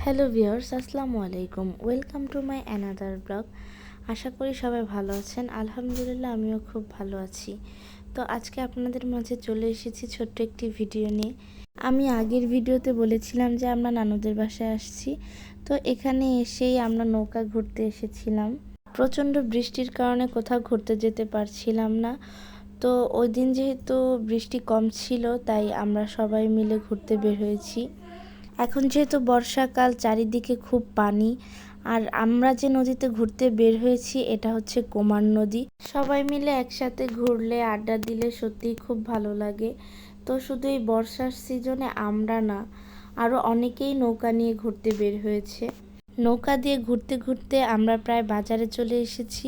Hello viewers, আসসালামু আলাইকুম। Welcome to my another blog. আশা করি সবাই ভালো আছেন। আলহামদুলিল্লাহ, আমিও খুব ভালো আছি। তো আজকে আপনাদের মাঝে চলে এসেছি ছোট্ট একটি ভিডিও নিয়ে। আমি আগের ভিডিওতে বলেছিলাম যে আমরা নানুদের বাসায় আসছি। তো এখানে এসেই আমরা নৌকা ঘুরতে এসেছিলাম। প্রচণ্ড বৃষ্টির কারণে কোথাও ঘুরতে যেতে পারছিলাম না। তো ওই দিন যেহেতু বৃষ্টি কম ছিল, তাই আমরা সবাই মিলে ঘুরতে বের হয়েছি। এখন যেহেতু বর্ষাকাল, চারিদিকে খুব পানি। আর আমরা যে নদীতে ঘুরতে বের হয়েছি এটা হচ্ছে কুমার নদী। সবাই মিলে একসাথে ঘুরলে, আড্ডা দিলে সত্যিই খুব ভালো লাগে। তো শুধু এই বর্ষার সিজনে আমরা না, আরও অনেকেই নৌকা নিয়ে ঘুরতে বের হয়েছে। নৌকা দিয়ে ঘুরতে ঘুরতে আমরা প্রায় বাজারে চলে এসেছি।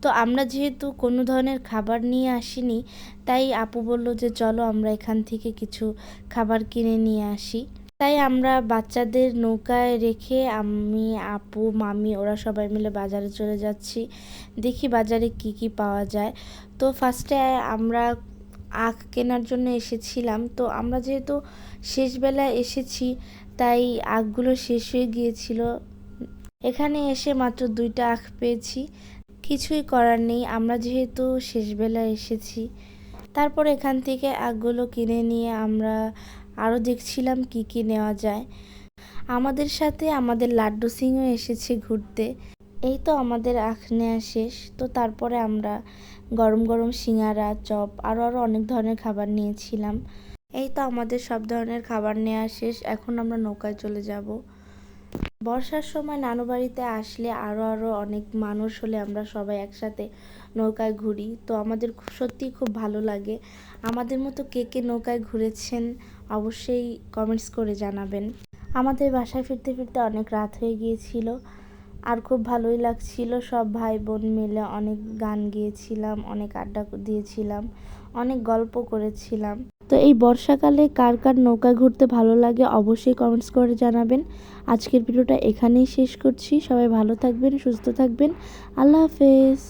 তো আমরা যেহেতু কোনো ধরনের খাবার নিয়ে আসিনি, তাই আপু বলল যে চলো আমরা এখান থেকে কিছু খাবার কিনে নিয়ে আসি। তাই আমরা বাচ্চাদের নৌকায় রেখে আমি, আপু, মামি ওরা সবাই মিলে বাজারে চলে যাচ্ছি। দেখি বাজারে কি কি পাওয়া যায়। তো ফার্স্টে আমরা আখ কেনার জন্য এসেছিলাম। তো আমরা যেহেতু শেষবেলায় এসেছি, তাই আখগুলো শেষ হয়ে গিয়েছিল। এখানে এসে মাত্র 2টা আখ পেয়েছি। কিছুই করার নেই, আমরা যেহেতু শেষবেলায় এসেছি। তারপর এখান থেকে আখগুলো কিনে নিয়ে আমরা আরও দেখছিলাম কি কি নেওয়া যায়। আমাদের সাথে আমাদের লাড্ডু সিংও এসেছে ঘুরতে। এই তো আমাদের আখ নেওয়া শেষ। তো তারপরে আমরা গরম গরম সিঙ্গারা, চপ আরও অনেক ধরনের খাবার নিয়েছিলাম। এই তো আমাদের সব ধরনের খাবার নেওয়া শেষ। এখন আমরা নৌকায় চলে যাব। বর্ষার সময় নানু বাড়িতে আসলে আরও অনেক মানুষ হলে আমরা সবাই একসাথে নৌকায় ঘুরি। তো আমাদের সত্যিই খুব ভালো লাগে। আমাদের মতো কে কে নৌকায় ঘুরেছেন অবশ্যই কমেন্টস করে জানাবেন। আমাদের বাসায় ফিরতে ফিরতে অনেক রাত হয়ে গিয়েছিল, আর খুব ভালোই লাগছিল। সব ভাই বোন মিলে অনেক গান গেয়েছিলাম, অনেক আড্ডা দিয়েছিলাম, অনেক গল্প করেছিলাম। তো এই বর্ষাকালে কার কার নৌকা ঘুরতে ভালো লাগে অবশ্যই কমেন্টস করে জানাবেন। আজকের ভিডিওটা এখানেই শেষ করছি। সবাই ভালো থাকবেন, সুস্থ থাকবেন। আল্লাহ হাফেজ।